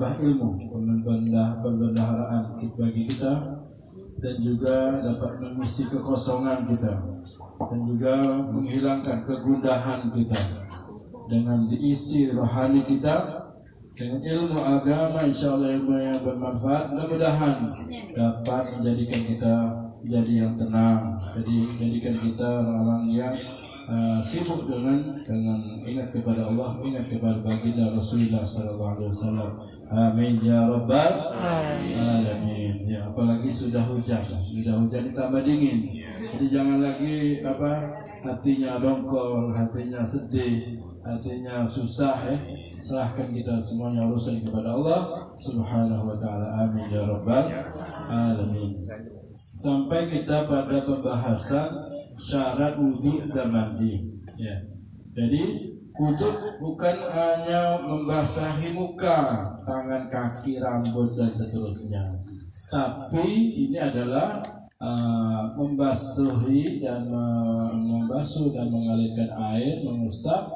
menambah ilmu, pembendaharaan bagi kita, dan juga dapat mengisi kekosongan kita, dan juga menghilangkan kegundahan kita dengan diisi rohani kita dengan ilmu agama. Insyaallah ilmu yang bermanfaat, mudah-mudahan dapat menjadikan kita jadi yang tenang, jadi menjadikan kita orang yang sibuk dengan ingat kepada Allah, ingat kepada baginda Rasulullah sallallahu alaihi wasallam. Amin ya rabbal alamin. Ya, apalagi sudah hujan ditambah dingin. Jadi jangan lagi hatinya dongkol, hatinya sedih, hatinya susah Serahkan kita semuanya urusan kepada Allah Subhanahu wa taala. Amin ya rabbal alamin. Sampai kita pada pembahasan syarat wudu dan mandi. Ya. Jadi wudu bukan hanya membasahi muka, tangan, kaki, rambut dan seterusnya. Tapi ini adalah membasuh dan mengalirkan air, mengusap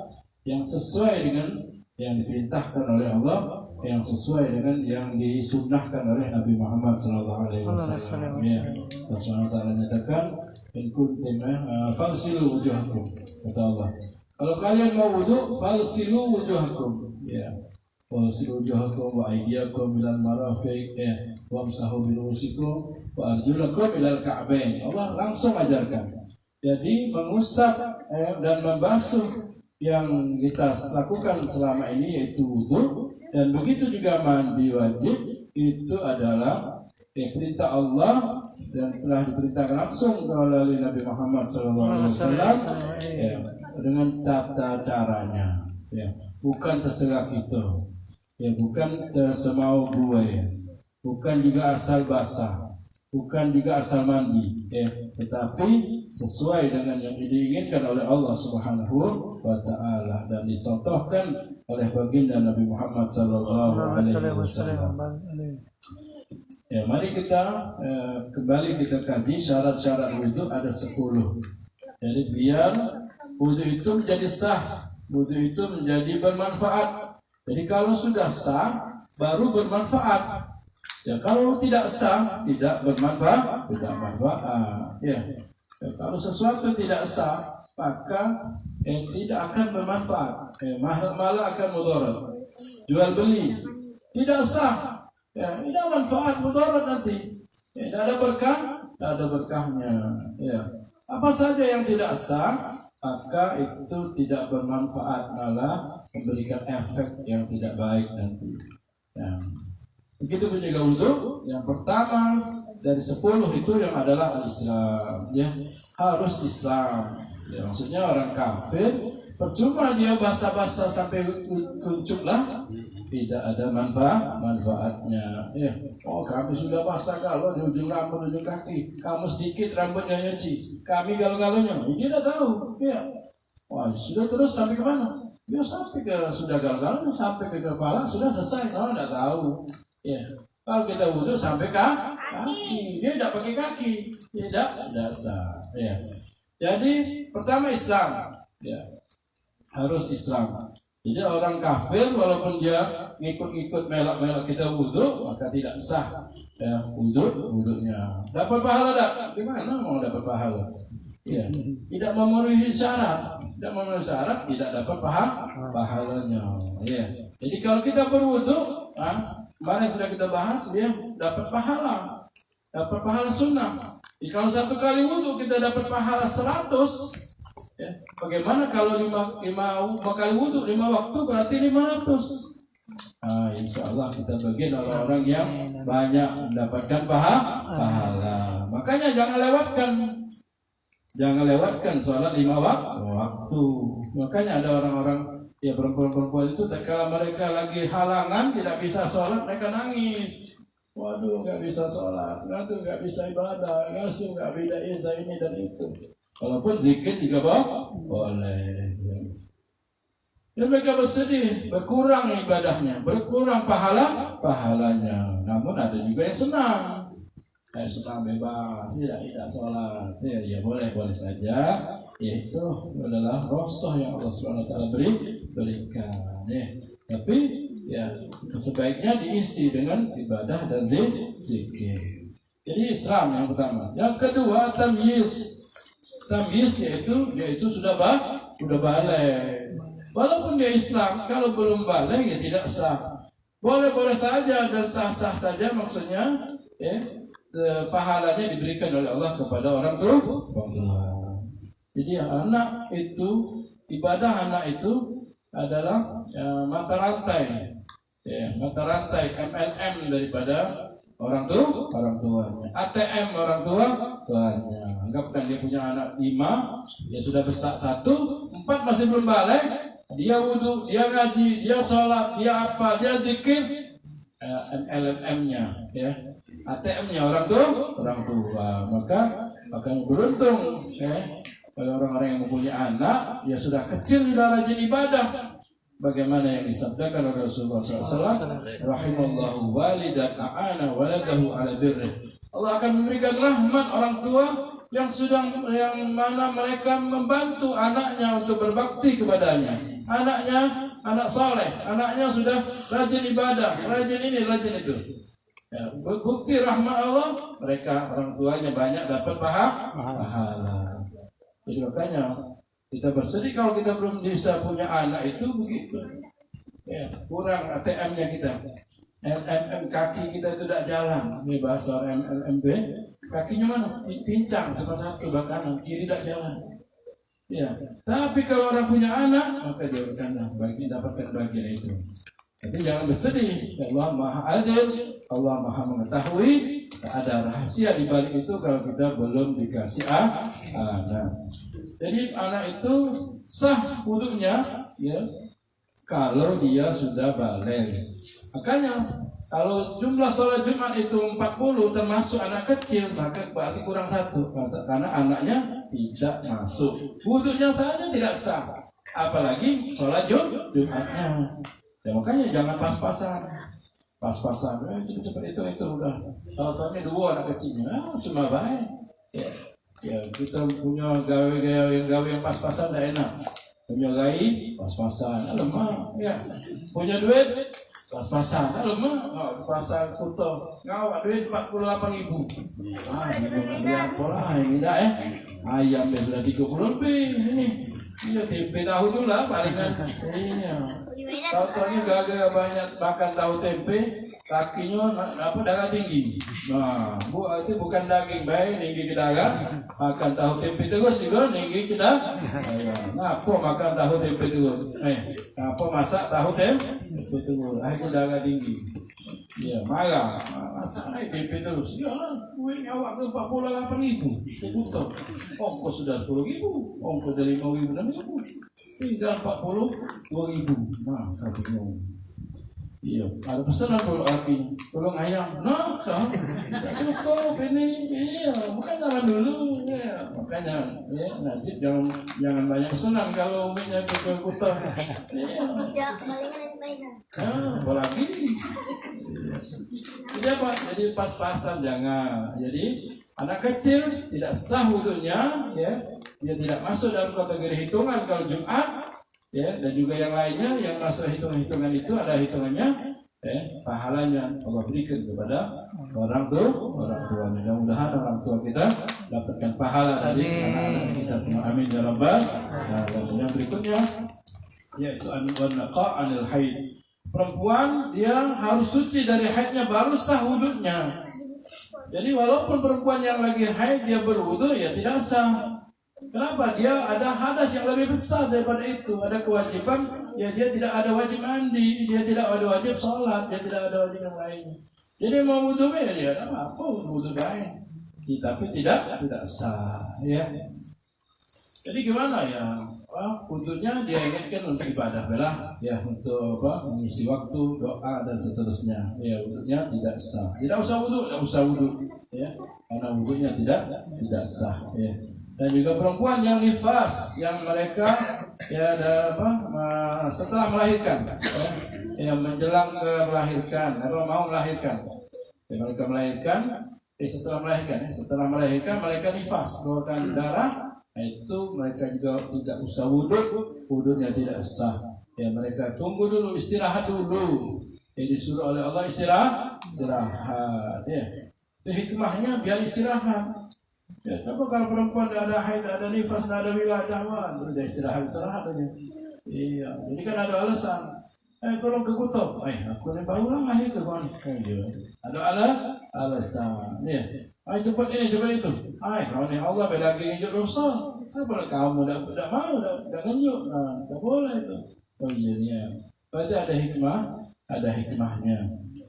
yang sesuai dengan yang diperintahkan oleh Allah, yang sesuai dengan yang disunnahkan oleh Nabi Muhammad SAW. Ya, Allah SWT nyatakan, in kuntum fagsilu wujuhakum, kata Allah. Kalau kalian mau wudu, fagsilu wujuhakum. Ya, fagsilu wujuhakum wa aydiyakum ilal marafiq, wamsahu bi ru'usikum wa arjulakum ilal ka'bain. Allah langsung ajarkan. Jadi mengusap dan membasuh yang kita lakukan selama ini yaitu wudu, dan begitu juga mandi wajib itu adalah perintah Allah dan telah diperintahkan langsung oleh Nabi Muhammad SAW ya, dengan tata caranya ya, bukan terserah kita ya, bukan tersemau gue, bukan juga asal basah, bukan juga asal mandi ya, tetapi sesuai dengan yang diinginkan oleh Allah Subhanahu wa taala dan dicontohkan oleh baginda Nabi Muhammad sallallahu alaihi wasallam. Ya, mari kita kembali kita kaji syarat-syarat wudu ada 10. Jadi biar wudu itu menjadi sah, wudu itu menjadi bermanfaat. Jadi kalau sudah sah baru bermanfaat. Ya, kalau tidak sah tidak bermanfaat, tidak manfaat. Ya. Kalau sesuatu tidak sah, maka tidak akan bermanfaat, malah akan mudarat. Jual beli tidak sah, ya, tidak manfaat, mudarat nanti. Tidak ada berkah, tidak ada berkahnya. Ya. Apa saja yang tidak sah, maka itu tidak bermanfaat, malah memberikan efek yang tidak baik nanti. Ya. Begitu pun juga wudu. Yang pertama dari 10 itu yang adalah al-Islam, ya, harus Islam. Ya, maksudnya orang kafir percuma dia basa-basa sampai kuncup lah, tidak ada manfaatnya. Ya, oh kami sudah basah kalau di ujung rambut, ujung kaki, kamu sedikit rambutnya nyuci, kami galau-galaunya, ini udah tahu. Ya, wah sudah terus sampai ke mana? Dia sampai ke sudah galau-galau sampai ke kepala sudah selesai, kalau tidak tahu. Ya. Kalau kita wudu sampai kaki, dia tidak pakai kaki, tidak sah. Ya. Jadi pertama Islam, ya, harus Islam. Jadi orang kafir walaupun dia ngikut-ngikut melak-melak kita wudu, maka tidak sah. Ya, wudunya. Dapat pahala tak? Gimana mau dapat pahala? Ya, tidak memenuhi syarat, tidak dapat pahalanya. Ya. Jadi kalau kita berwudu, kemarin sudah kita bahas, dia dapat pahala sunnah. Jadi kalau 1 kali wudu kita dapat pahala 100. Ya. Bagaimana kalau 5 kali wudu 5 waktu berarti 500. Insya Allah kita bagian orang-orang yang banyak mendapatkan pahala. Makanya jangan lewatkan sholat 5 waktu. Makanya ada orang-orang ya perempuan-perempuan itu kalau mereka lagi halangan tidak bisa sholat, mereka nangis. Waduh, nggak bisa sholat, waduh nggak bisa ibadah, nggak bisa ini dan itu. Walaupun zikir juga boleh. Ya mereka bersedih, berkurang ibadahnya, berkurang pahalanya. Namun ada juga yang senang. Suka bebas, tidak sholat, ya boleh saja. Itu adalah rosoh yang Allah SWT berikan. Tapi ya sebaiknya diisi dengan ibadah dan zikir. Jadi Islam yang pertama. Yang kedua tamyiz. Tamyiz yaitu sudah balik. Walaupun dia Islam, kalau belum balik ya tidak sah. Boleh-boleh saja dan sah-sah saja, maksudnya ya, pahalanya diberikan oleh Allah kepada orang tua. Jadi anak itu, ibadah anak itu adalah mata rantai, mata rantai MLM daripada orang tuanya, ATM orang tuanya. Anggapkan dia punya anak 5, dia sudah besar 1, 4 masih belum balik, dia wudu, dia ngaji, dia sholat, dia apa, dia zikir, MLM-nya, ya, ATM-nya orang tua. Maka beruntung, kalau orang-orang yang mempunyai anak, dia sudah kecil sudah rajin ibadah. Bagaimana yang disabdakan oleh Rasulullah SAW, rahimallahu walidan a'ana waladahu ala birri. Allah akan memberikan rahmat orang tua yang mana mereka membantu anaknya untuk berbakti kepadanya. Anaknya anak soleh, anaknya sudah rajin ibadah, rajin ini, rajin itu. Ya, bukti rahmat Allah, mereka orang tuanya banyak dapat pahala. Jadi makanya kita bersedih kalau kita belum bisa punya anak itu begitu. Ya, kurang ATM-nya kita. MLM kaki kita itu tidak jalan. Ini bahasa MLM itu. Kakinya mana? Pincang cuma satu kanan, kiri tidak jalan. Ya, tapi kalau orang punya anak, maka dia akan dapatkan bagian itu. Tapi jangan bersedih. Allah Maha Adil, Allah Maha mengetahui. Tak ada rahasia di balik itu kalau kita belum dikasih anak. Jadi anak itu sah wudunya, ya, kalau dia sudah balik. Makanya kalau jumlah sholat Jumat itu 40 termasuk anak kecil, maka berarti kurang 1 karena anaknya tidak masuk. Wudunya saja tidak sah, apalagi sholat Jumatnya. Ya, makanya jangan pas-pasan. Cepat itu udah. Tahu-tahunya 2 anak kecilnya, cuma baik. Ya, kita punya gawe yang pas-pasan tidak enak. Punya gaji pas-pasan, lemah. Ya, punya duit pas-pasan, lemah. Pasar kuto, ngawak duit 48.000. Beli apa lah ini dah ayam sudah 30 lebih ini. Iya, tempe tahu tu lah palingan. Iya. Tahu-tahunya gagal banyak makan tahu tempe, kakinya darah tinggi. Nah, itu bukan daging baik, tinggi ke darah. Makan tahu tempe terus juga tinggi ke darah. Ngapa makan tahu tempe terus? Ngapa masak tahu tempe terus? Aku darah tinggi. Iya, marah. Masak tempe terus. Iyalah, gue nyawak ke 48.000. Kebutuh. Ongkos sudah 10.000, ongkos dari 5.000 dan 10.000. Tinggal 42.000. Nah, bingung. Iya, ada pesanan kalau api, tolong ayam. Nah, tidak cukup ini. Iya, bukan zaman dulu. Ya, makanya, ya, Najib jangan banyak pesanan kalau uminya ke kota. Iya. Apalagi. Jadi apa? Jadi pas-pasan jangan. Jadi anak kecil tidak sah wudunya, ya, dia tidak masuk dalam kategori hitungan kalau Jumat. Ya, dan juga yang lainnya yang masuk hitungan itu ada hitungannya, pahalanya Allah berikan kepada orang tuanya. Mudah-mudahan orang tua kita dapatkan pahala dari anak-anak kita semua. Amin ya rabbal alamin. Yang berikutnya yaitu an-naqa anil haid. Perempuan dia harus suci dari haidnya baru sah wudunya. Jadi walaupun perempuan yang lagi haid dia berwudu ya tidak sah. Kenapa? Dia ada hadas yang lebih besar daripada itu. Ada kewajiban, ya dia tidak ada wajib mandi, dia tidak ada wajib sholat, dia tidak ada wajib yang lainnya. Jadi mau wudu ya dia apa wudu baik, tapi tidak sah. Ya. Jadi gimana ya? Wudunya dia ingatkan untuk ibadah belah, ya untuk mengisi waktu, doa dan seterusnya. Ya wudunya tidak sah. Tidak usah wudu, ya, karena wudunya tidak sah. Ya. Dan juga perempuan yang nifas, yang mereka ya ada setelah melahirkan, yang menjelang ke melahirkan atau mau melahirkan, ya, mereka melahirkan, setelah melahirkan mereka nifas, keluarkan darah, itu mereka juga tidak usah wudunya tidak sah. Ya mereka tunggu dulu, istirahat dulu. Jadi disuruh oleh Allah istirahat. Ya. Itu hikmahnya biar istirahat. Ya, coba kalau perempuan ada haid, ada nifas, ada wilayah jahwan, udah istirahat aja. Iya, jadi kan ada alasan. Tolong ke kutub. Aku ni baru lah lahir ke kawan. Ada alasan. Ya. Cepat ini, cepat itu. Kawan ni Allah beda lagi nginjuk dosa. Kenapa kamu dah mau, dah nginjuk? Tak boleh itu. Oh iya ni. Berarti ada hikmahnya.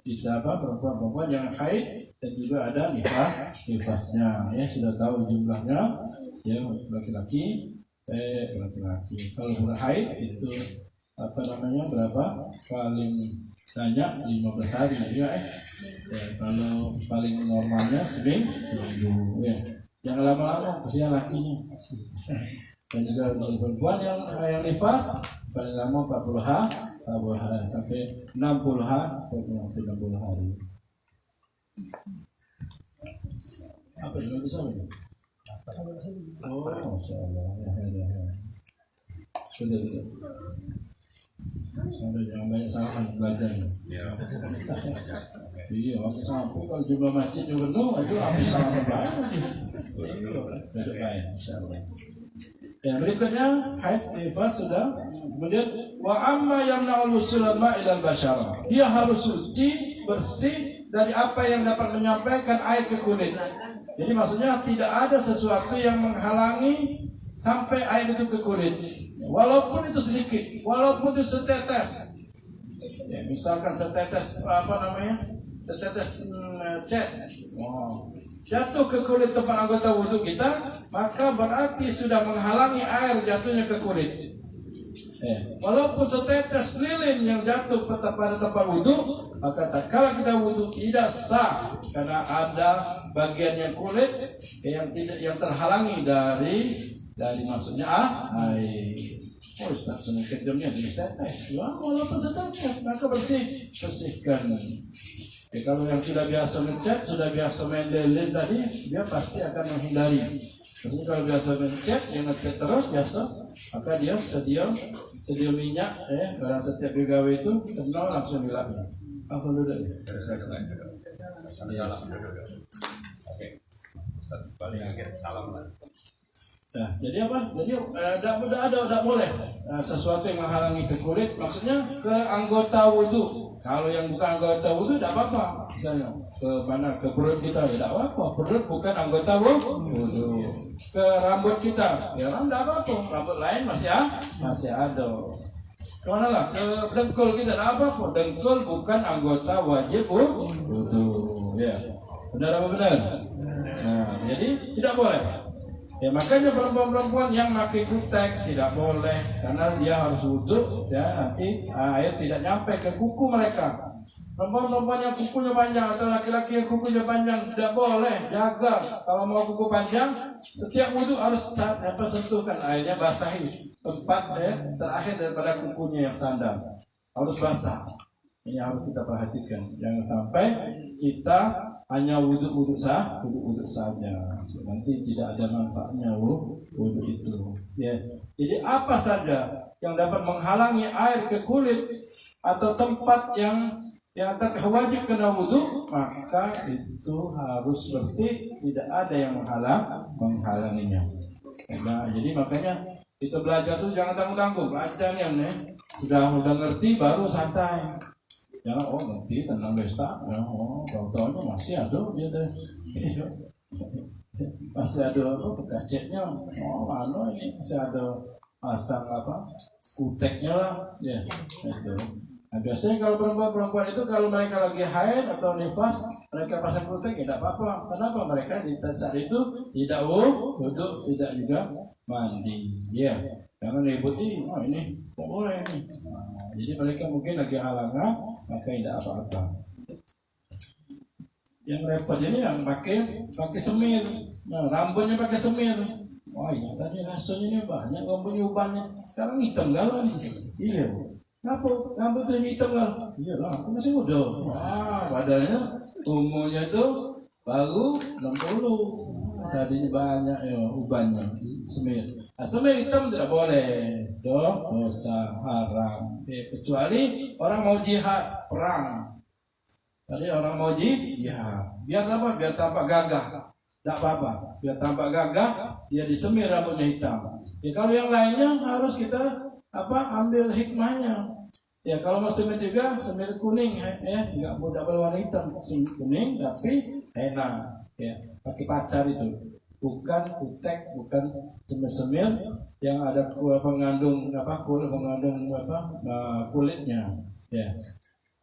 Kita perempuan-perempuan yang haid dan juga ada nifasnya. Ya sudah tahu jumlahnya. Ya laki-laki. Kalau bukan haid itu berapa? Paling banyak 15 hari ya. Kalau paling normalnya seminggu ya. Jangan lama-lama, kesian lakinya. Dan juga untuk perempuan yang nifas paling lama 40 hari sampai 60 hari. Apa yang bisa ini? Oh, Masya Allah. Ya. Sudah. Sampai jangan banyak salah belajar. Iya, waktu sampai kalau jumlah masjid juga penuh, itu habis salah banyak sih. Baik, insyaallah. Yang berikutnya haid nifas sudah. Kemudian wa amma yamna'ul sulama ilal bashara. Dia harus suci, bersih dari apa yang dapat menyampaikan air ke kulit. Jadi maksudnya tidak ada sesuatu yang menghalangi sampai air itu ke kulit. Walaupun itu sedikit, walaupun itu setetes. Ya, misalkan setetes setetes cat. Jatuh ke kulit tempat anggota wudhu kita, maka berarti sudah menghalangi air jatuhnya ke kulit. Walaupun setetes lilin yang jatuh pada tempat wudhu, maka tatkala kita wudhu tidak sah karena ada bagiannya kulit yang terhalangi dari masuknya air. Oh, Ustaz, sedikit jamnya di tetes. Walaupun setetes, maka bersihkan. Kalau yang sudah biasa ngecat, sudah biasa main lilin tadi, dia pasti akan menghindari. Maksudnya kalau biasa ngecat, yang ngecat terus biasa, maka dia sedia minyak, barang setiap begawe itu kenal langsung dilapnya. Apa dulu? Oke. Ustaz balik akhir salam lah. Nah, jadi apa? Jadi tidak boleh sesuatu yang menghalangi ke kulit, maksudnya ke anggota wudhu. Kalau yang bukan anggota wudhu tidak apa-apa. Misalnya ke perut kita tidak apa-apa. Perut bukan anggota wudhu. Ke rambut kita, ya tidak apa-apa. Rambut lain masih ada. Kemana lah? Ke dengkul kita tidak apa-apa. Dengkul bukan anggota wajib wudhu. Ya, benar apa benar? Nah, jadi tidak boleh. Ya makanya perempuan-perempuan yang pakai kutek tidak boleh karena dia harus wudhu ya nanti air tidak nyampe ke kuku mereka. Perempuan-perempuan yang kukunya panjang atau laki-laki yang kukunya panjang tidak boleh, jaga kalau mau kuku panjang setiap wudhu harus sentuhkan airnya, basahi tempat terakhir daripada kukunya yang sandal harus basah. Ini harus kita perhatikan, jangan sampai kita hanya wudhu saja, nanti tidak ada manfaatnya wudhu itu. Ya, jadi apa saja yang dapat menghalangi air ke kulit atau tempat yang wajib kena wudhu, maka itu harus bersih, tidak ada yang menghalanginya. Nah, jadi makanya kita belajar tuh jangan tanggung-tanggung, baca nih, sudah ngerti baru santai. Jangan ngerti tentang pesta, tahu-tahunya masih ada dia deh. Masih ada bekacetnya, ini masih ada pasang kuteknya lah, ya itu. Nah, biasanya kalau perempuan itu kalau mereka lagi haid atau nifas, mereka pasang kutek tidak apa-apa. Kenapa? Mereka di saat itu tidak wudhu, tidak juga mandi. Ya, jangan ribut ini tidak boleh ini. Nah, jadi mereka mungkin lagi halangan, maka tidak apa-apa. Yang repot ini yang pakai semir. Nah, rambutnya pakai semir. Wah, ini tadi rasanya ini banyak rambutnya ubannya. Sekarang hitam galau. Iya. Kenapa rambutnya hitam galau? Iya lah, aku masih muda. Wah, badannya umurnya itu baru 60. Tadinya banyak ubannya semir. Semir hitam tidak boleh, dosa haram. Kecuali orang mau jihad perang. Tadi orang mau jihad, biar apa? Biar tampak gagah, tidak apa-apa. Biar tampak gagah, dia disemir rambutnya hitam. Ya kalau yang lainnya harus kita ambil hikmahnya. Ya kalau mau semir juga semir kuning, nggak boleh warna hitam, semir kuning tapi enak. Ya pakai pacar itu. Bukan kutek, bukan semir-semir yang ada pengandung kulitnya, ya.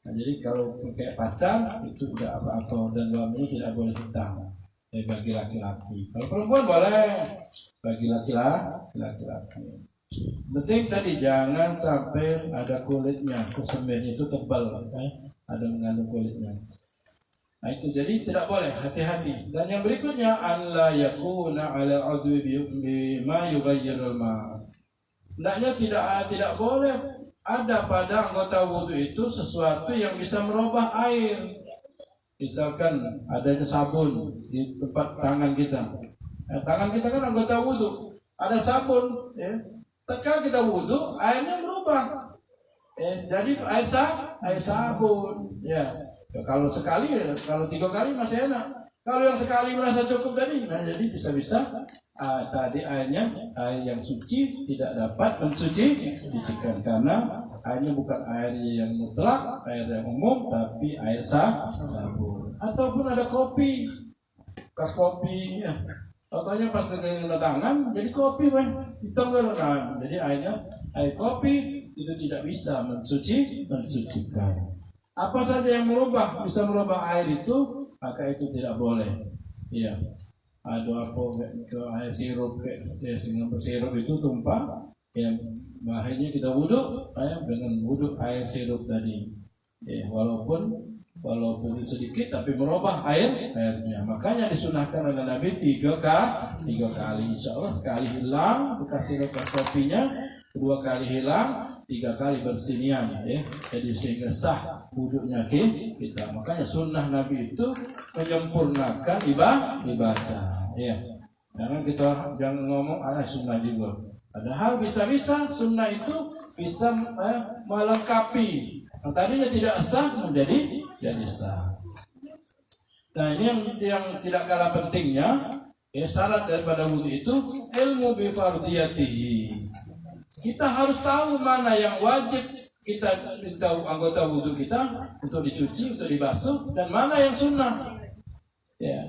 Nah, jadi kalau pakai pacar itu tidak apa-apa dan warnanya tidak boleh hitam. Bagi laki-laki. Kalau perempuan boleh, bagi laki-laki. Penting tadi jangan sampai ada kulitnya, semirnya itu tebal, ada mengandung kulitnya. Nah itu jadi tidak boleh, hati-hati. Dan yang berikutnya alla yakuna ala adwi bima yughayyirul ma. Hendaknya tidak boleh ada pada anggota wudu itu sesuatu yang bisa merubah air. Misalkan adanya sabun di tempat tangan kita. Tangan kita kan anggota wudu, ada sabun, ya. Tatkala kita wudu, airnya berubah. Jadi air sabun, ya. Ya, kalau sekali, kalau 3 kali masih enak. Kalau yang sekali merasa cukup tadi, nah jadi bisa-bisa tadi air yang suci tidak dapat mensucikan karena airnya bukan air yang mutlak, air yang umum, tapi air sabun. Ataupun ada kopi, bekas kopi, ya. Contohnya pas kena tangan, jadi kopi, hitam kan. Jadi air kopi itu tidak bisa mensucikan. Apa saja yang bisa merubah air itu, maka itu tidak boleh. Iya. Ada air sirup, sirup itu tumpah, yang akhirnya kita wudhu, dengan wudhu air sirup tadi. Ya, walaupun sedikit, tapi merubah airnya. Makanya disunahkan oleh Nabi 3 kali. Insya Allah sekali hilang bekas sirup kopinya, 2 kali hilang, 3 kali bersinian, ya. Jadi sehingga sah wudhunya kita. Makanya sunnah Nabi itu menyempurnakan ibadah, ya. Jangan ngomong sunnah juga. Padahal bisa-bisa sunnah itu bisa melengkapi. Yang tadinya tidak sah menjadi sah. Nah ini yang tidak kalah pentingnya, syarat daripada wudhu itu ilmu bifardiyatihi. Kita harus tahu mana yang wajib kita tahu anggota wudhu kita untuk dicuci, untuk dibasuh, dan mana yang sunnah. Ya,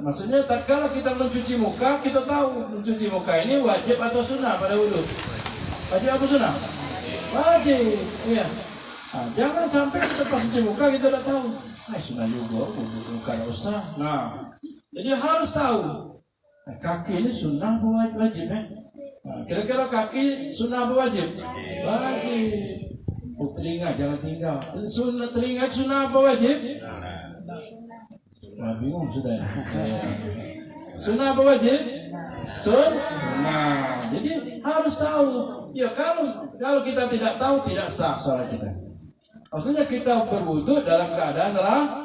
maksudnya tatkala kita mencuci muka, kita tahu mencuci muka ini wajib atau sunnah pada wudhu. Wajib atau sunnah? Wajib. Iya. Nah, jangan sampai kita pas cuci muka kita tidak tahu. Sunnah juga, muka tidak usah. Nah, jadi harus tahu. Kaki ini sunnah atau wajib, Nah, kira-kira kaki sunnah apa wajib? Wajib. Telinga jangan tinggal. Telinga sunnah apa wajib? Bingung sudah. Sunnah apa wajib? Sunnah. Jadi harus tahu. Ya kalau kita tidak tahu tidak sah sholat kita. Maksudnya kita berwudu dalam keadaan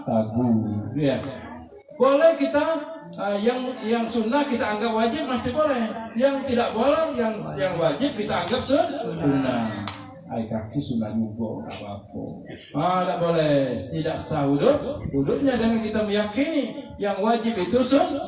ragu. Ya. Boleh kita yang sunnah kita anggap wajib masih boleh. Yang tidak boleh, yang wajib kita anggap sunnah. Kaki sunnah juga apa-apa. Tidak boleh, tidak sah wudhunya dengan kita meyakini yang wajib itu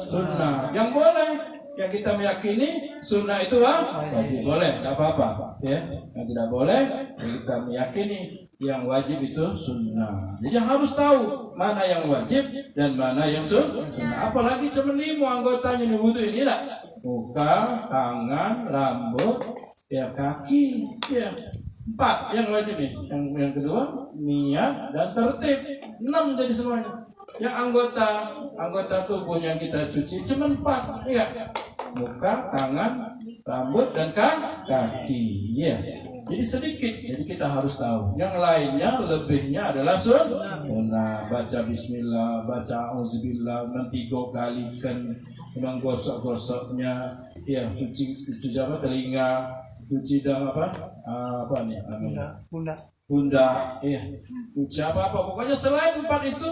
sunnah. Yang boleh, yang kita meyakini sunnah itu wajib, boleh, tidak apa-apa. Ya, yang tidak boleh, kita meyakini yang wajib itu sunnah. Jadi harus tahu mana yang wajib dan mana yang sunnah. Apalagi cuma 5 anggotanya di wudhu ini lah. Muka, tangan, rambut, ya kaki, ya 4 yang wajib nih. Yang kedua niat dan tertib. 6 jadi semuanya. Yang anggota tubuh yang kita cuci cuma 4, ya. Muka, tangan, rambut dan kaki, ya. Jadi sedikit, jadi kita harus tahu. Yang lainnya, lebihnya adalah sunnah. Baca bismillah, baca auzubillah, 3 kali kan menggosok-gosoknya, ya cuci telinga, cuci dalam apa nih namanya? Pundak, ya. Cuci apa-apa. Pokoknya selain 4 itu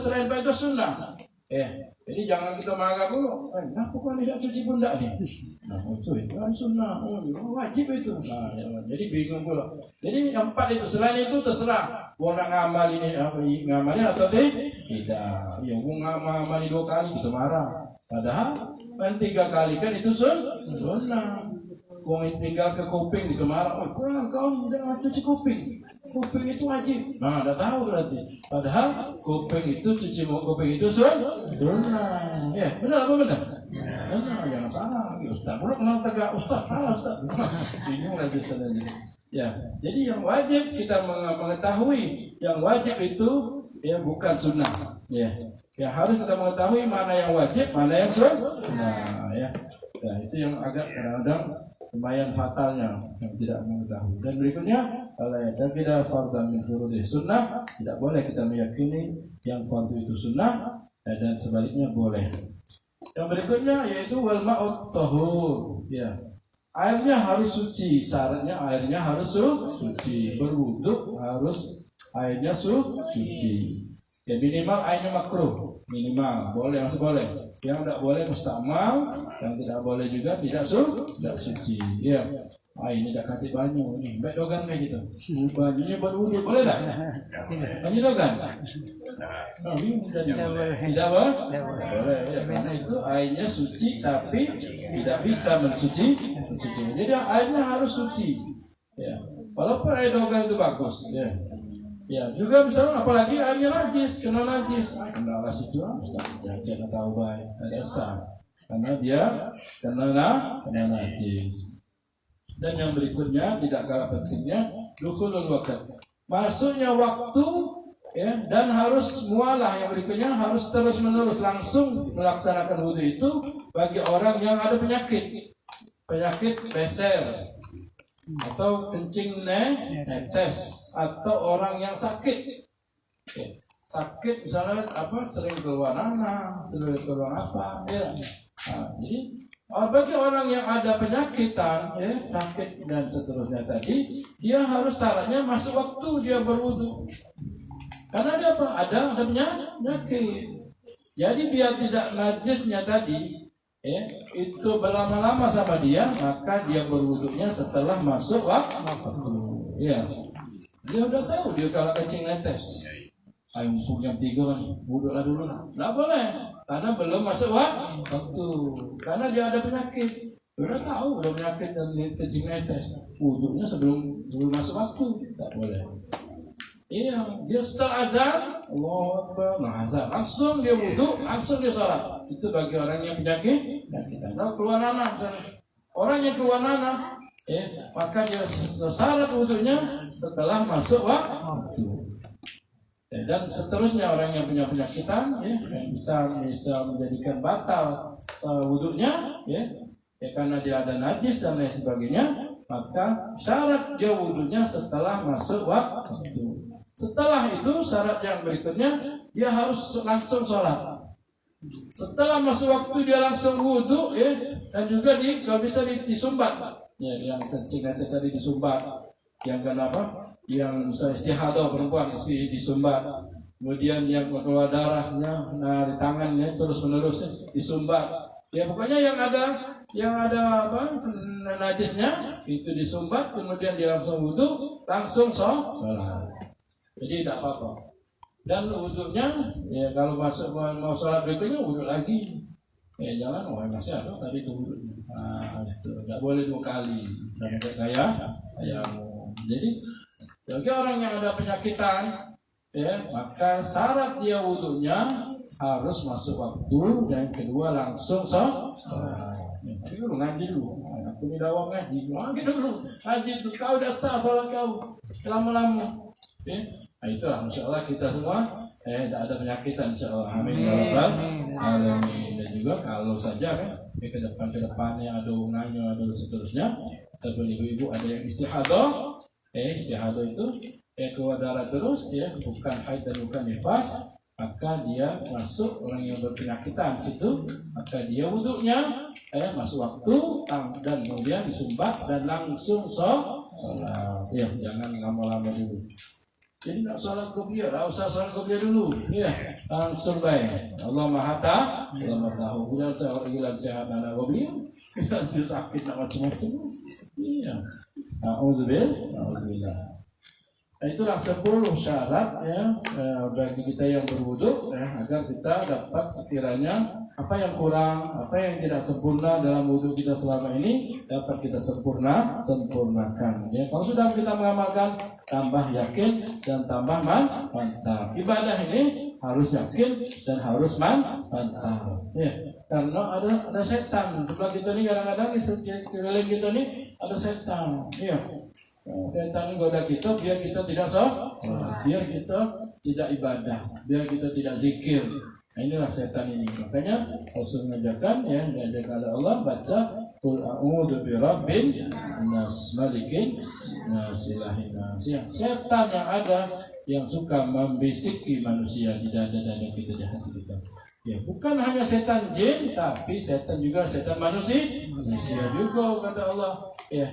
selain 4 itu sunnah. Jadi jangan kita marah dulu. Kenapa kau tidak cuci pundak nih? Nah, itu kan sunnah. Wajib itu. Nah, jadi bingung pula. Jadi yang 4 itu, selain itu terserah. Mau nak ngamal ini, ngamalin atau tidak. Ya, mau ngamal 2 kali kita marah. Padahal kan 3 kali kan itu sunnah. Kau tinggal ke kuping itu marah. Kurang kau tidak cuci kuping. Kuping itu wajib. Nah, dah tahu berarti. Padahal kuping itu cuci kuping itu sunnah. Ya, benar apa benar? Benar, jangan salah. Ustaz, boleh kenal tegak Ustaz. Salah Ustaz. Bingung lagi Ustaz aja. Ya, jadi yang wajib kita mengetahui. Yang wajib itu ya bukan sunnah. Ya, yang harus kita mengetahui mana yang wajib, mana yang sunnah. Ya, itu yang agak kadang-kadang lumayan fatalnya yang tidak mengetahui. Dan berikutnya, kalau kita fardhan min furudhi sunnah, tidak boleh kita meyakini yang fardu itu sunnah, dan sebaliknya boleh. Yang berikutnya yaitu wal ma'ut tahur. Ya, airnya harus suci. Syaratnya airnya harus suci. Berwudu harus airnya suci. Ya, minimal airnya makruh. Minimal boleh, masih boleh. Yang tidak boleh mustamal, yang tidak boleh juga tidak suci. Ya, ini dah kati banyu ni, baik dogan kayak gitu. Banyunya buat wudu boleh tak? Banyu dogan? Tidak boleh. Ya, karena itu airnya suci tapi tidak bisa mensuci. Jadi airnya harus suci. Ya, walaupun air dogan itu bagus. Ya. Ya, juga misalnya apalagi airnya najis, kena najis. Kena situ ya jangan tahu baik, ada sah. Karena dia kena najis. Dan yang berikutnya tidak kalah pentingnya dukhulul waqt. Masuknya waktu ya, dan harus mualah. Yang berikutnya harus terus-menerus langsung melaksanakan wudu itu bagi orang yang ada penyakit peser atau kencing netes atau orang yang sakit. Sakit misalnya sering keluar nanah, sering keluar apa ya. Nah, jadi bagi orang yang ada penyakitan ya, sakit dan seterusnya tadi, dia harus syaratnya masuk waktu dia berwudu. Karena dia ada penyakit. Jadi biar tidak najisnya tadi itu berlama-lama sama dia, maka dia berwudunya setelah masuk waktu. Ya, dia udah tahu dia kalau kencing netes. Ayo punya 3 nih, wuduklah dulu lah. Nggak boleh, karena belum masuk waktu. Karena dia ada penyakit. Dia udah tahu ada penyakit dan kencing netes. Wuduknya sebelum masuk waktu, nggak boleh. Iya, dia setelah azan, Allahu Akbar, azan, langsung dia wudu, langsung dia sholat. Itu bagi orang yang penyakit. Kalau keluar nanah, orang yang keluar nanah, maka dia syarat wudunya setelah masuk waktu. Dan seterusnya orang yang punya penyakitan, yang bisa menjadikan batal wudunya, karena dia ada najis dan lain sebagainya, maka syarat dia wudunya setelah masuk waktu. Setelah itu syarat yang berikutnya dia harus langsung sholat. Setelah masuk waktu dia langsung wudu dan juga kalau bisa disumbat. Ya, yang kencing netes tadi disumbat. Yang kenapa? Yang misalnya istihadah perempuan disumbat. Kemudian yang keluar darahnya di tangannya terus-menerus disumbat. Ya pokoknya yang ada najisnya itu disumbat, kemudian dia langsung wudu, langsung sholat. Jadi tidak apa-apa. Dan wudhunya ya kalau mau sholat berikutnya wudhu lagi. Jangan masih ada tadi itu wudhunya. Itu tidak boleh 2 kali. Dan kayak jadi bagi orang yang ada penyakitan maka syarat dia wudhunya harus masuk waktu, dan kedua langsung sholat. Tapi lu ngaji dulu. Aku ni dawang ngaji. Ngaji tu kau dah sah sholat kau lama-lama. Nah itulah insyaAllah kita semua tidak ada penyakitan insyaAllah. Amin ya rabbal alamin. Dan juga kalau saja ke depannya ada hubungannya ada seterusnya, ataupun ibu-ibu ada yang istihadah, istihadah itu keluar darah terus bukan haid dan bukan nifas, maka dia masuk orang yang berpenyakitan situ, maka dia wudunya masuk waktu dan kemudian disumbat dan langsung sholat. Jangan lama-lama dulu. Jadi nak sholat qobliyah, tak usah sholat qobliyah dulu. Ya, langsung baik. Allah Maha tahu. Bila orang gila sehat anak qobliyah, kita tidak sakit nak macam-macam. Iya. Alhamdulillah. Nah, itulah 10 syarat ya bagi kita yang berwudu ya, agar kita dapat sekiranya apa yang kurang, apa yang tidak sempurna dalam wudu kita selama ini dapat kita sempurnakan. Ya, kalau sudah kita mengamalkan, tambah yakin dan tambah mantap. Ibadah ini harus yakin dan harus mantap. Ya, karena ada setan sebelah kita ini, kadang-kadang di sekeliling kita ini ada setan. Iya. Setan goda kita biar kita tidak biar kita tidak ibadah, biar kita tidak zikir. Nah, inilah setan ini. Makanya Rasul mengajarkan ya, diajarkan oleh Allah baca qul a'udzu birabbin nas, malikin nas, ilahin nas. Setan yang ada yang suka membisiki manusia di dada-dada kita, di hati kita. Ya, bukan hanya setan jin, tapi setan juga setan manusia juga kata Allah. Ya,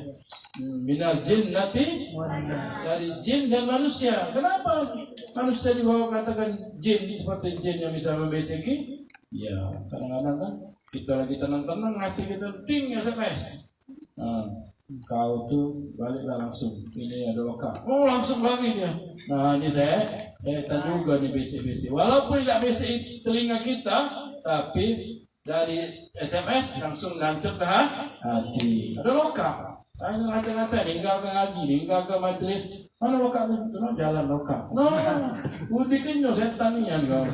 minal jinnati, dari jin dan manusia. Kenapa manusia juga katakan jin seperti jin yang bisa membisiki? Ya, kadang-kadang kan kita lagi tenang-tenang, hati kita ting SMS. Kau tuh baliklah langsung. Ini ada lokal. Oh, langsung lagi dia. Nah, ini saya juga nih bisik-bisik. Walaupun tidak bisik telinga kita, tapi dari SMS langsung nancep ke hati. Ada lokal. Saya ngata-ngata ninggalkan ngaji, ninggalkan majelis. Mana lokal itu? Jalan lokal. Nah, bikinnya setannya enggak.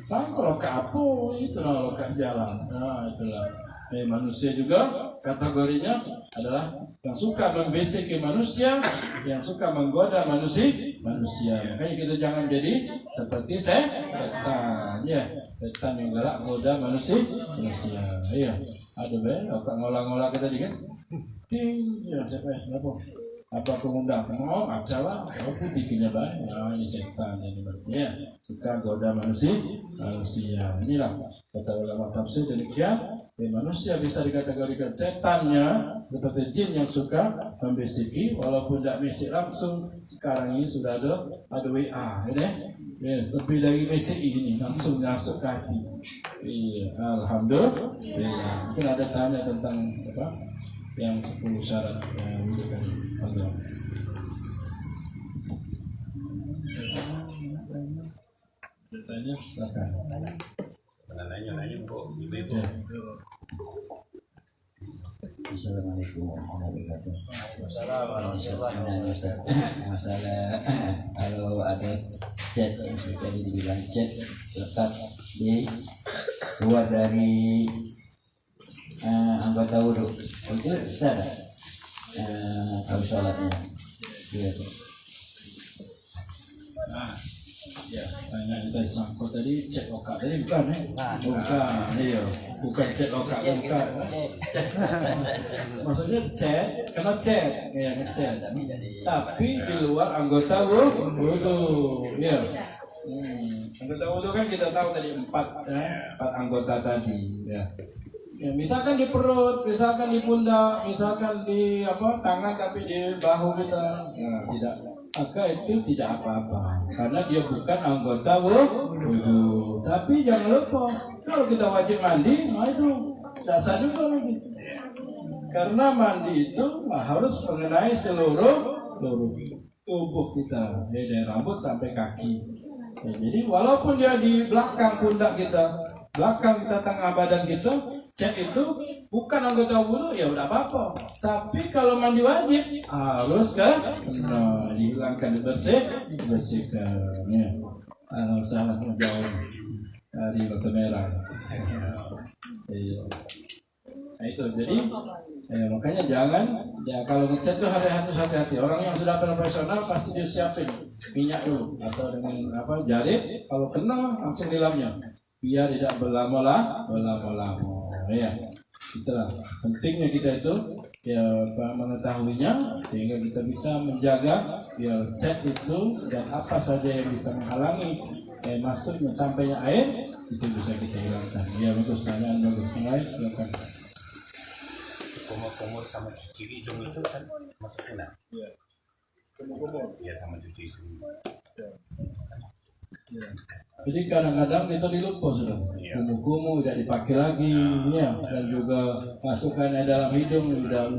Kalau lokal apa? Itu lokal jalan. Nah, itulah. Manusia juga kategorinya adalah yang suka membisiki manusia, yang suka menggoda manusia. Makanya kita jangan jadi seperti setan, ya, setan yang galak goda manusia. Iya, ada be, kalau ngolah-ngolah kita dikit, ting, ya, siapa? Apa pengundang? Oh, acalah, aku bikinnya banyak. Nah, ini setan ini berarti ya, suka goda manusia. Inilah kata ulama tafsir demikian. Manusia bisa dikategorikan setannya seperti jin yang suka membisiki, walaupun tidak bisik langsung. Sekarang ini sudah ada WA, ya, lebih dari bisik ini langsung masuk ke hati. Iya, alhamdulillah. Mungkin ada tanya tentang apa? Yang 10 syarat untuk Allah. Bertanya, silakan. Nanya kok. Assalamualaikum warahmatullahi wabarakatuh. Masalah kalau ada chat yang seperti dibilang chat letak di luar dari anggota wudhu, itu bisa kalau sholatnya gitu. Ya, tanya tadi sangkut tadi cek lokal tadi bukan bukan cek lokal, bukan. Maksudnya chat, kena chat, ya ngechat. Tapi di luar anggota wudhu, ya. Anggota wudhu kan kita tahu tadi 4 anggota tadi, ya. Ya, misalkan di perut, misalkan di pundak, misalkan di tangan tapi di bahu kita, nah, tidak, maka itu tidak apa-apa karena dia bukan anggota wudhu. Tapi jangan lupa kalau kita wajib mandi, nah itu dasar juga lagi. Karena mandi itu harus mengenai seluruh tubuh kita, dari rambut sampai kaki. Ya, jadi walaupun dia di belakang pundak kita, belakang kita, tengah badan kita, cek itu bukan anggota wudhu, ya udah apa-apa. Tapi kalau mandi wajib harus dihilangkan, dibersihkan. Ya, sangat menjauh dari batu merah. Nah itu jadi makanya jangan ya, kalau ngecat tuh hati-hati. Orang yang sudah profesional pasti dia siapin minyak dulu atau dengan jari, kalau kena langsung dilapnya biar tidak berlama-lama. Ya, itulah pentingnya kita itu ya mengetahuinya sehingga kita bisa menjaga biar cat itu dan apa saja yang bisa menghalangi masuknya sampainya air itu bisa kita hilangkan. Ya, bagus pertanyaan, bagus. Mulai, silakan. Kumur-kumur sama ciri hidung itu kan masuk kena. Ya. Iya sama cuci itu. Jadi kadang-kadang kita dilupa sudah, kumu-kumu tidak dipakai lagi, ya, dan juga masukkannya dalam hidung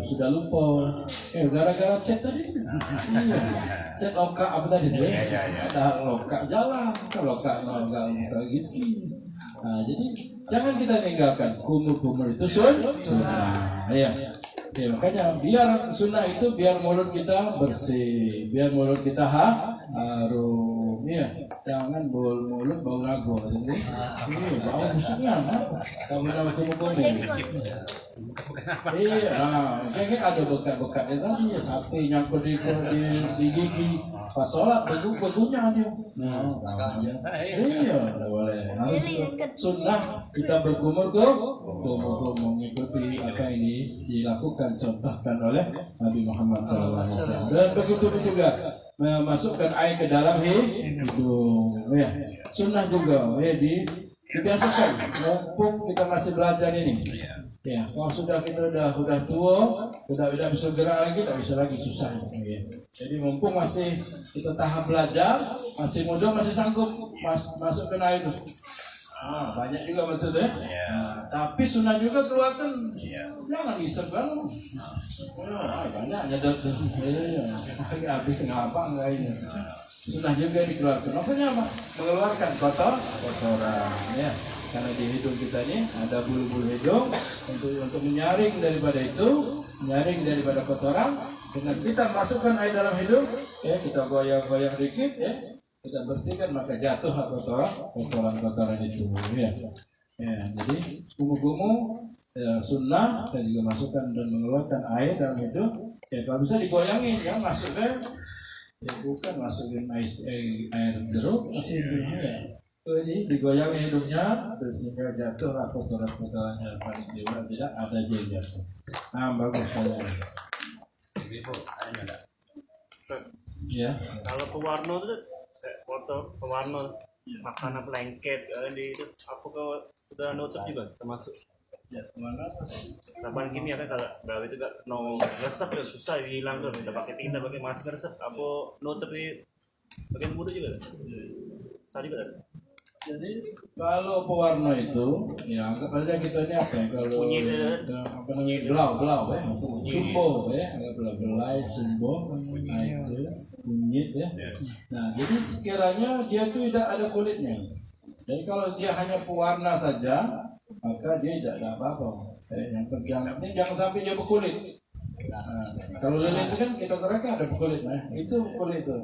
sudah lupa. Gara-gara chat tadi, iya, chat lokak apa tadi tuh? Ada lokak jalan, lokak gizki. Nah, jadi jangan kita tinggalkan kumur-kumur itu sunnah, ya. Ya, makanya biar sunnah itu biar mulut kita bersih, biar mulut kita harum, ya. Jangan mulut bau lagu, jadi bau busuknya, kamu nama kumur-kumur. Iya, nah, kayaknya ada bekat-bekat itu tadi ya, sapi nyangkut di gigi, pas sholat begunya dia. Iya, boleh. Harus sunnah kita berkumur mengikuti apa ini dilakukan contohkan oleh Nabi Muhammad SAW. Dan begitu juga memasukkan air ke dalam hidung. Ya, sunnah juga ya dibiasakan. Mumpung kita masih belajar ini. Ya, kalau kita udah tua, udah bisa gerak lagi, tidak bisa lagi susah. Ya. Jadi mumpung masih kita tahap belajar, masih muda, masih sanggup masukkan air itu. Banyak juga betul ya. Nah, tapi sunnah juga keluarkan. Jangan isep kan. Banyak nyedot. Habis kenapa enggak ini? Sunnah juga dikeluarkan. Maksudnya apa? Mengeluarkan kotoran. Ya. Karena di hidung kita ini ada bulu-bulu hidung untuk menyaring daripada kotoran. Dengan kita masukkan air dalam hidung, ya kita goyang-goyang dikit, ya kita bersihkan maka jatuh kotoran itu, ya. Ya, jadi kumu-kumu sunnah dan juga masukkan dan mengeluarkan air dalam hidung. Ya kalau bisa digoyangin, ya masukkan, ya bukan masukin air jeruk, masih ya. Jadi digoyang hidungnya sehingga jatuhlah kotoran-kotorannya paling tidak ada jatuh. Nah, bagus sekali. Ibu, ada enggak? Ya. Kalau pewarna itu foto pewarna makanan blanket di itu apa kau sudah nutup juga termasuk Ya, mana? tambahan kimia kan kalau itu gak no resep tuh susah hilang tuh udah pakai tinta pakai masker resep apa nutup di bagian mulut juga tadi juga ada. Jadi kalau pewarna itu, ya anggap aja kita ini apa ya? Kalau apa namanya belau ya, sumbo ya, anggap belai sumbo, nah itu kunyit ya. Nah jadi sekiranya dia tuh tidak ada kulitnya. Jadi kalau dia hanya pewarna saja, maka dia tidak ada apa-apa. Yang penting jangan sampai dia berkulit. Nah, kalau lilin itu kan kita kira ada berkulit, nah itu kulit itu.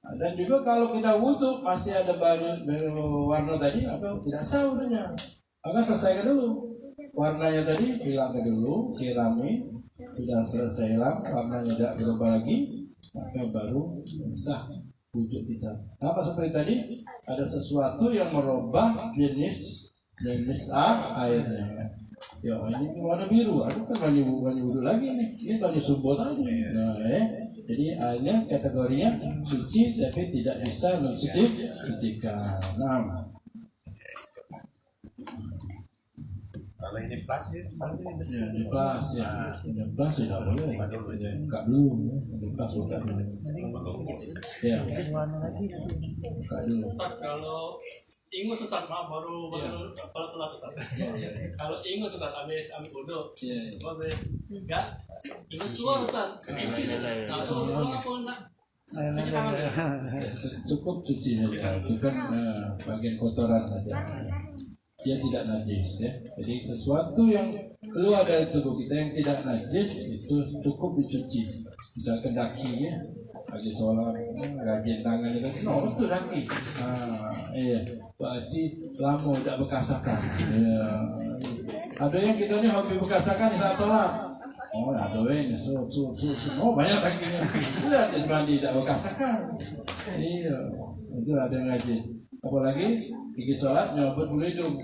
Dan juga kalau kita wudhu masih ada warna tadi atau tidak sah wudhunya, maka selesaikan dulu warnanya tadi, hilangkan dulu, sirami, sudah selesai hilang warnanya tidak berubah lagi, maka baru sah wudhu kita. Apa seperti tadi ada sesuatu yang merubah jenis airnya. Ya ini warna biru, aduh kan banyak wudhu lagi nih, ini banyak sumbo tadi. Nah, jadi airnya kategorinya suci tapi tidak bisa mensucikan. Nah, Kalau ini plastik, di kelas ya, di kelas tidak boleh, enggak dulu, di kelas enggak dulu. Ya, enggak dulu. Kalau ingus Ustaz, maaf baru kalau telat Ustaz. Kalau ingus Ustaz habis ambil wudhu, boleh enggak? Ingus keluar Ustaz, cuci deh. Cukup cuci saja, itu kan bagian kotoran saja. Dia tidak najis ya. Jadi sesuatu yang keluar dari tubuh kita yang tidak najis itu cukup dicuci. Misalkan daki ya, lagi sholat, rajin tangan itu, itu daki. Iya, berarti lama tidak bekasakan. Ya. Ada yang kita ini hobi bekasakan saat sholat. Oh, ada yang banyak dakinya. Lihat dia mandi tidak bekasakan. Iya, itu ada yang rajin. Apalagi gigi sholat nyobot bulu hidung.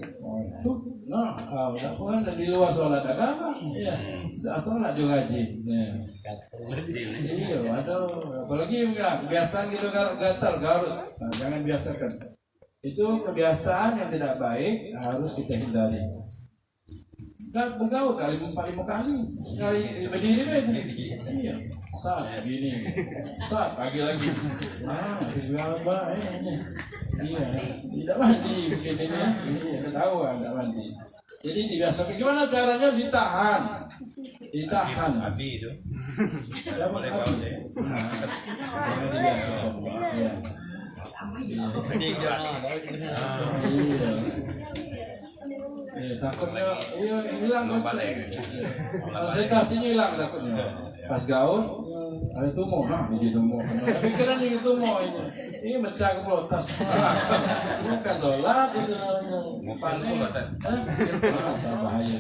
Kan di luar sholat ada apa? Iya, saat sholat juga rajin. Iya, aduh. Apalagi kebiasaan gitu gatal garut. Nah, jangan biasakan. Itu kebiasaan yang tidak baik harus kita hindari. Kan bergaul kali 4-5 kali berdiri kan? Iya. Saat gini, saat pagi lagi. Apa ini? Iya, tidak mandi begini ya. Iya, ketahuan tidak mandi. Jadi dibiasakan. Gimana caranya ditahan? Ditahan. Abi itu. Ya, Boleh kau deh. jangan dibiasakan. Iya. Iya, takutnya iya hilang Balik. konsentrasinya hilang takutnya. Pas gaul ada tumor, jadi tumor. Pikiran ini tumor ini mecah ke pelotas. Bukan sholat itu namanya. Mumpanu lah kan. Bahaya.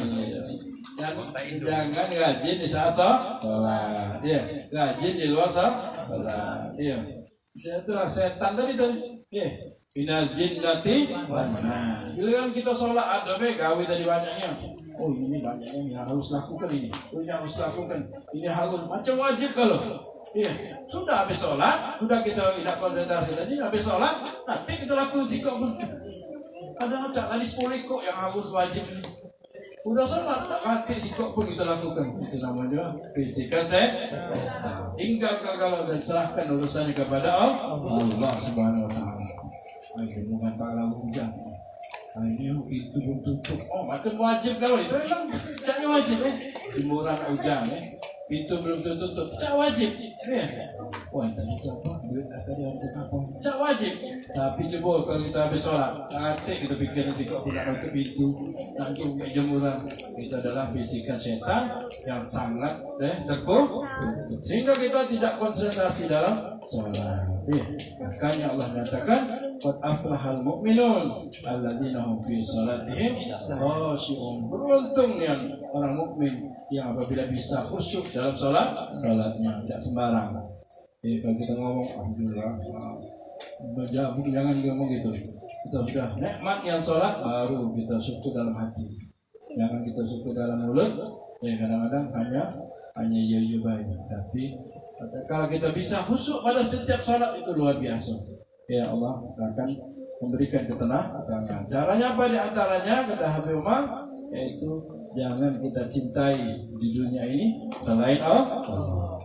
Iya. Jangan rajin di saat sholat. Iya, rajin di luar sholat. Iya. Itulah setan tadi tuh. Iya. Minal jinnati wan nas. Bila kita sholat ada gawe tadi banyaknya. Oh ini banyaknya yang harus lakukan ini. Oh ini harus lakukan. Ini harus macam wajib kalau. Iya. Sudah habis sholat, sudah kita tidak konsentrasi tadi habis sholat, nanti kita lakukan sikap pun. Ada macam tadi 10 ikut yang harus wajib. Udah sholat, tak mati sikap pun kita lakukan. Itu namanya bisikan tinggal kalau dan serahkan urusannya kepada Allah Subhanahu Wa Taala. Ini bukan pahala hujan. Ini itu belum tutup. Oh macam wajib kalau itu memang cak wajib jemuran hujan itu belum tutup cak wajib. Wah tadi apa? Duit tadi harus apa? Cak wajib. Tapi coba kalau kita habis sholat, nanti kita pikir nanti kok tidak nutup itu, nanti buka jemuran. Itu adalah bisikan setan yang sangat teguh, sehingga kita tidak konsentrasi dalam sholat. Makanya Allah nyatakan qad aflahal mu'minun alladzina hum fi salatihim khashi'un. Beruntung yang orang mukmin yang apabila bisa khusyuk dalam salatnya tidak sembarang. Kalau kita ngomong alhamdulillah, jangan ngomong gitu. Kita sudah nikmat yang salat baru kita syukur dalam hati. Jangan kita syukur dalam mulut. Kadang-kadang hanya iya baik, tapi kalau kita bisa khusyuk pada setiap salat itu luar biasa. Ya Allah akan memberikan ketenangan. Caranya apa di antaranya kata Habib Umar, yaitu jangan kita cintai di dunia ini selain Allah.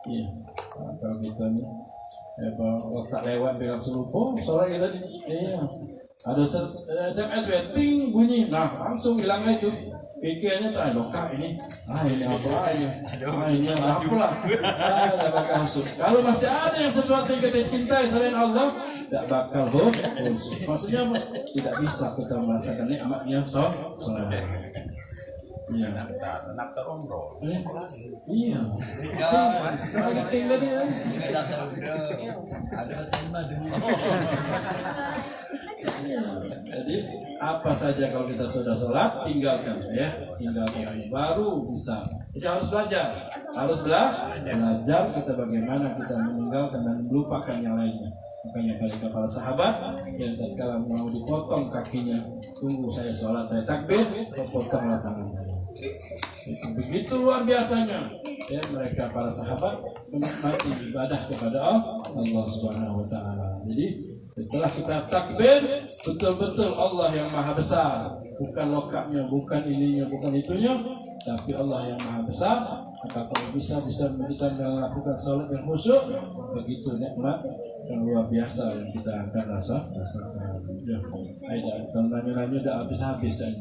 Iya. Kalau kita ni tak lewat pegang selupung, soalnya kita ni, ada SMS waiting bunyi, nah langsung hilang itu. Pikirnya tak lokak ini, ini apa ini, ini apa lah, tak bakal masuk. Kalau masih ada yang sesuatu yang kita cintai selain Allah, tak bakal hus. Maksudnya apa? Tidak bisa kita merasakan nikmatnya sholat. Iya. Daftar umroh. Iya. Penting tadi ya. Jadi apa saja kalau kita sudah sholat tinggalkan tinggalkan baru bisa. Jadi harus belajar kita bagaimana kita meninggalkan dan melupakan yang lainnya. Makanya kepada para sahabat yang tatkala mau dipotong kakinya, tunggu saya sholat, saya takbir, potonglah tangan saya. Begitu luar biasanya mereka para sahabat menikmati ibadah kepada Allah Subhanahu Wa Taala. Jadi setelah kita takbir, betul-betul Allah yang maha besar, bukan lokaknya, bukan ininya, bukan itunya, tapi Allah yang maha besar. Maka kalau bisa kita melakukan sholat yang khusyuk, begitu nikmat yang luar biasa yang kita akan rasakan. Kalau nanya-nanya dah habis-habis saja.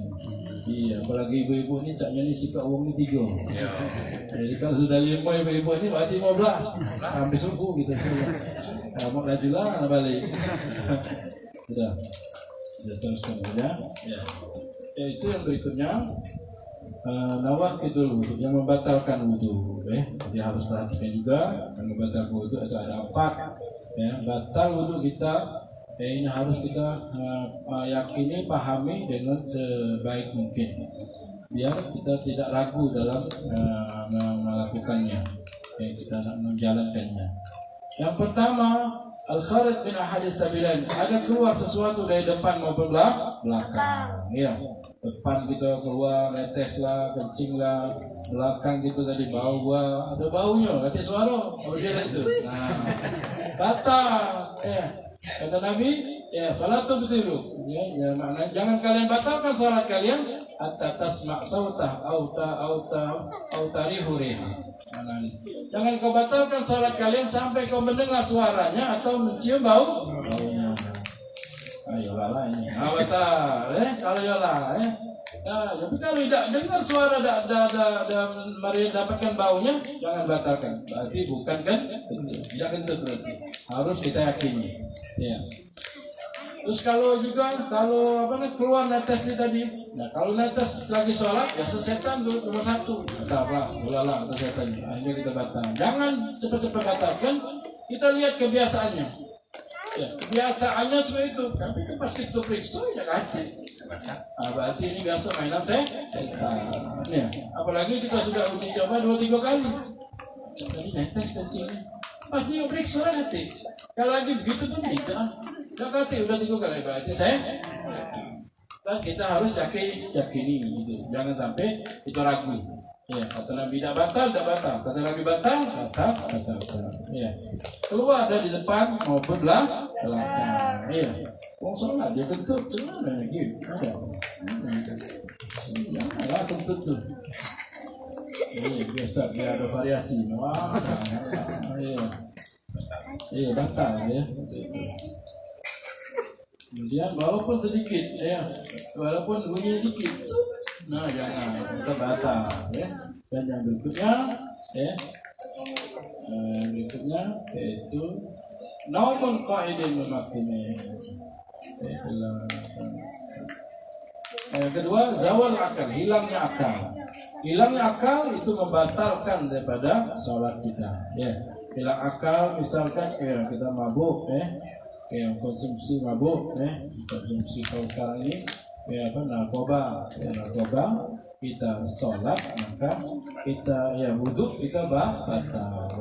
Iya, apalagi ibu-ibu ni caknya ni sikap uang ni 3. Jadi kalau sudah 5 ibu-ibu ni berarti 15. Habis subuh gitu semua. Mak lajulah balik. Sudah. Sudah teruskan saja. Ya. Itu yang berikutnya. Nawaqidul wudu yang membatalkan wudu, jadi harus perhatikan juga yang membatalkan wudu itu ada 4. Batal wudu kita ini harus kita yakini, pahami dengan sebaik mungkin biar kita tidak ragu dalam melakukannya, kita menjalankannya. Yang pertama al-kharij min ahadits sabilain, ada keluar sesuatu dari depan maupun belakang. Ya. Depan kita keluar, netes lah, kencing lah, belakang gitu tadi bau ada baunya, ada suara, dia itu. Batal. Kata Nabi, Ya, fala tubtilu. Ya, makna jangan kalian batalkan salat kalian hatta tasma' sautah au tarihu riha. Jangan kau batalkan salat kalian sampai kau mendengar suaranya atau mencium baunya. Ayolah lah ini. Batal, kalau yolah, Nah, tapi kalau tidak dengar suara mari dapatkan baunya, jangan batalkan. Berarti bukan kan? Tidak kentut berarti. Harus kita yakini. Ya. Terus kalau keluar netes tadi. Nah, kalau netes lagi sholat, ya setan dulu nomor satu. Entahlah, ulalah atau setan. Akhirnya kita batal. Jangan cepat-cepat batalkan. Kita lihat kebiasaannya. Ya, kebiasaannya seperti itu. Tapi kan pasti itu periksa ya hati. Berarti ini biasa mainan setan. Ya, apalagi kita sudah uji coba 2-3 kali. Tadi netes kecilnya. Pasti periksa hati. Kalau lagi begitu pun tidak. Hati udah 3 kali berarti dan kita harus yakini gitu. Jangan sampai kita ragu. Ya, kata Nabi tidak batal. Kata Nabi batal. Ya. Keluar dari depan maupun belakang. Ya. Wong sholat dia kentut gimana gitu. Ada. Janganlah kentut tuh. Ustaz dia ada variasi. Wah. Iya, batal ya. Kemudian walaupun sedikit, walaupun bunyi dikit, nah jangan kita batal, ya. Dan yang berikutnya, yaitu naumun qaidin memakinih. Yang kedua, zawal akal, hilangnya akal. Hilangnya akal itu membatalkan daripada sholat kita. Ya, hilang akal, misalkan kita mabuk, konsumsi mabuk, konsumsi kalau sekarang ini narkoba, kita sholat maka kita wudhu kita batal,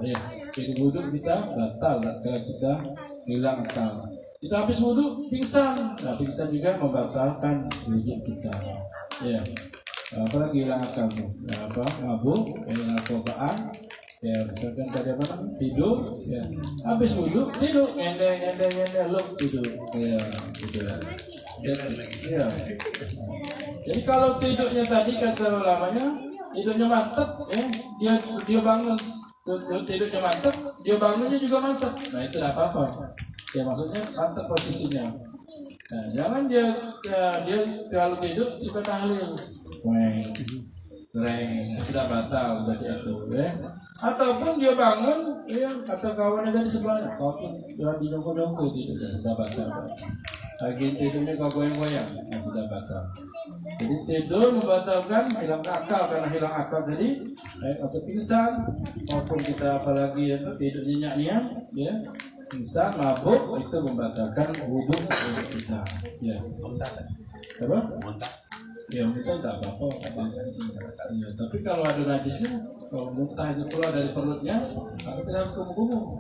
jadi wudhu kita batal kalau kita hilang akal. Kita habis wudhu pingsan, pingsan juga membatalkan wudhu kita, apalagi hilang akal, mabuk, narkobaan. Ya, misalkan tadi tidur, habis wudhu tidur, ngende tidur, ya. Jadi kalau tidurnya tadi kata ulamanya, tidurnya mantap, dia bangun, tidurnya mantap, dia bangunnya juga mantap. Nah itu tidak apa-apa. Ya maksudnya mantap posisinya. Nah, jangan dia kalau tidur suka tahlil, sudah batal berarti itu, Ataupun dia bangun, kata kawannya tadi sebelahnya, ataupun dia di nongko tidur, sudah batal. Lagi tidurnya kau goyang-goyang, sudah batal. Jadi tidur membatalkan hilang akal, karena hilang akal tadi, atau pingsan, maupun kita apalagi tidur nyenyak-nyenyak, pingsan, mabuk, itu membatalkan wudhu kita. Ya. Apa? Ya muntah tidak apa-apa, tapi kalau ada najisnya, kalau muntah itu keluar dari perutnya, maka kita harus kumuh-kumuh,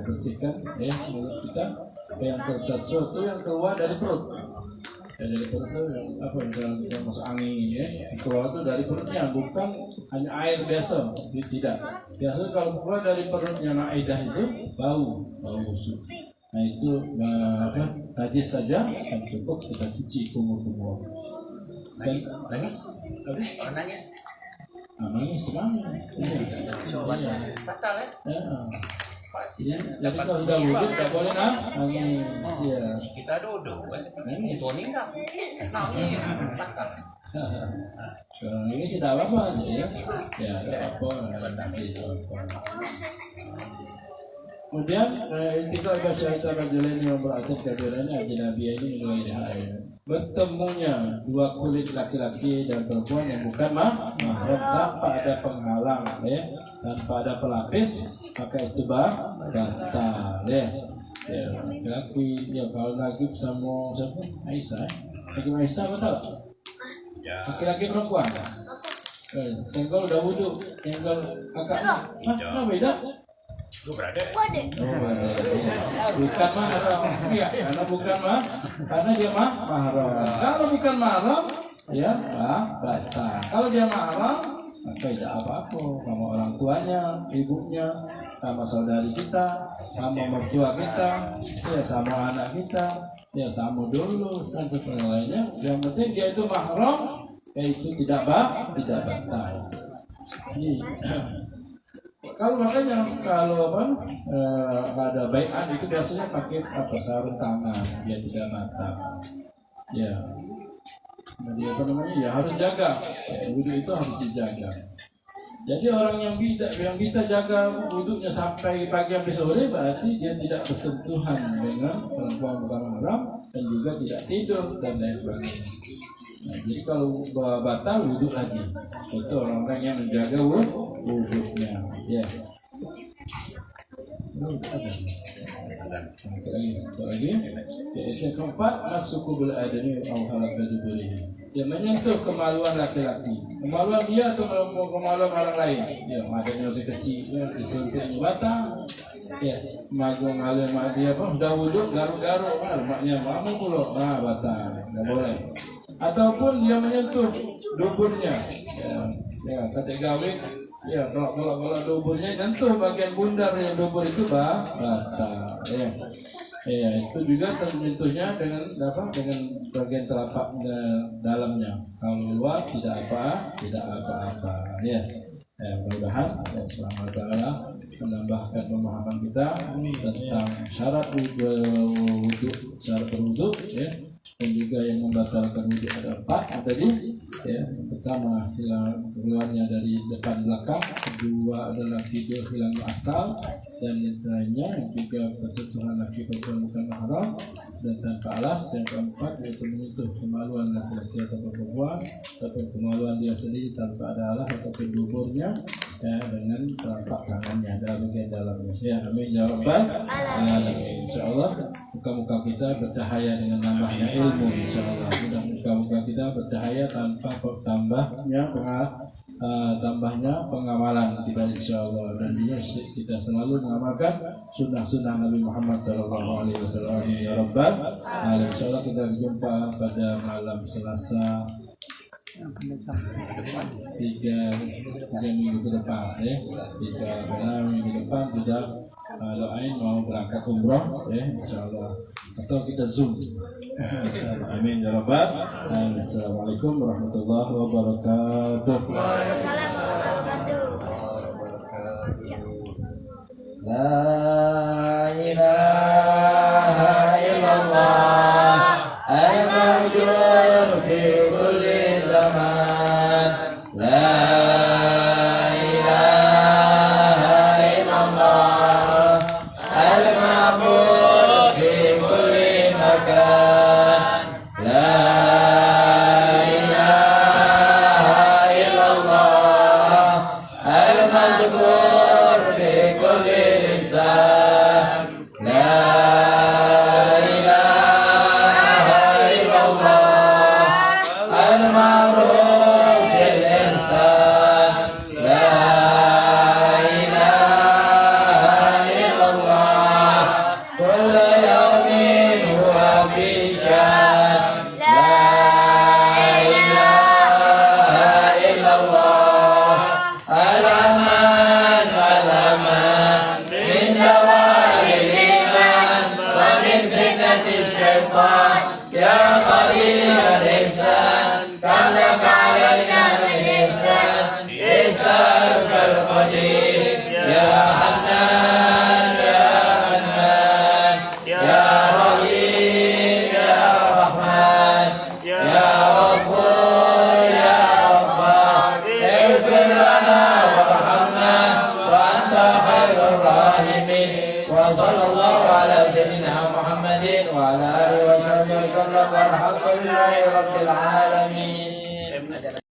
bersihkan mulut kita, yang sesuatu yang keluar dari perut, dari perut itu yang kita masuk angin, keluar itu dari perutnya, bukan hanya air biasa, tidak. Biasanya kalau keluar dari perutnya aidah itu bau busuk. Nah itu najis saja dan cukup kita cuci kumur-kumur. Nangis? Orang nangis? Nangis kemana? Batal ya? Jadi kalau sudah wudhu tak boleh nangis. Kita duduk, poning tak? Nangis, batal. Ini sih tak apa-apa ya apa. Kemudian kita baca itu rajulain yang beratur kabirannya ajnabiyah ini mulai bertemunya dua kulit laki-laki dan perempuan yang bukan mahram tanpa ada penghalang, tanpa ada pelapis, maka itu batal, laki-laki kalau lagi sama siapa? Aisyah, Aisyah betul? Laki-laki perempuan. Tenggol udah wudhu, tenggol kakak, beda? Bukan mahram, karena bukan karena dia mahram. Kalau bukan mahram, batal. Kalau dia mahram, maka tidak apa-apa sama orang tuanya, ibunya, sama saudari kita, sama mertua kita, ya sama anak kita, ya sama dulu dan lainnya. Yang penting dia itu mahram, itu tidak batal. Ini kalau makanya kalau ada bai'at itu biasanya pakai sarung tangan, dia tidak batal. Ya. Jadi ya harus jaga. Wudhu itu harus dijaga. Jadi orang yang bisa jaga wudhunya sampai pagi sampai sore berarti dia tidak bersentuhan dengan perempuan bukan mahram dan juga tidak tidur dan lain sebagainya. Nah, jadi kalau batal wudhu lagi, itu orang-orang yang menjaga wudhunya. Ya. Lagi, yang keempat masukul adami atau halak duburi. Yang menyentuh kemaluan laki-laki. Kemaluan dia atau kemaluan orang lain. Ya, adanya masih kecil, ya, disuntiknya batang. Ya, magung alim dia pun sudah wudhu garuk-garuk, maknya mau pulau, batang, tidak boleh. Ataupun dia menyentuh duburnya. Ya, ketika gawe, ya kalau duburnya nyentuh bagian bundar yang dubur itu batal. Ya, itu juga menyentuhnya dengan bagian telapak dalamnya. Kalau luar tidak apa-apa. Ya, mudah-mudahan Allah Subhanahu wa taala menambahkan pemahaman kita tentang syarat wudhu, syarat berwudhu, ya. Dan juga yang membatalkan wudhu ada 4 tadi, ya. Yang pertama hilang keluarnya dari depan belakang, kedua adalah tidur hilang akal, dan yang lainnya yang tiga persentuhan laki perempuan bukan mahram dan tanpa alas, yang keempat yaitu menyentuh kemaluan laki-laki atau perempuan atau kemaluan dia sendiri tanpa ada alas atau duburnya, ya, dengan telapak tangannya dalam bagian dalamnya. Ya, amin ya rabbal alamin. Insyaallah muka-muka kita bercahaya dengan nambahnya ilmu, insyaallah. Mudah muka-muka kita bercahaya tanpa tambahnya pengamalan kita, insyaallah. Dan dia kita selalu mengamalkan sunnah-sunnah Nabi Muhammad SAW. Ya rabbal alamin. Insyaallah kita jumpa pada malam Selasa 3 minggu ke depan, ya. Karena minggu depan tidak doain mau berangkat umroh, ya, insyaallah, atau kita zoom. Amin ya rabbal alamin. Assalamualaikum warahmatullahi wabarakatuh. La ilaha illallah al-mawjud fi kulli zaman. La ilaha illallah al-ma'bud fi kulli makan. La ilaha illallah al-mazkur fi kulli lisan. La ilaha illallah al-ma'ruf bil ihsan. La ilaha illallah kulla yawmin huwa fi shan. La ilaha illallah alaman min dawa'il iman wa min fitnati syaitan. Ya qabil al-ihsan kam laka alayna min ihsan ihsanukal qadir. Ya Hannan ya Hannan, ya Rahim ya Rahman, ya Rabbur ya Rabbah. Ighfir lana warhamna wa anta khairur rahimin. Wa sallallahu ala sayyidina Muhammadin wa ala alihi wa sahbihi wa sallam. Walhamdulillahi rabbil alamin.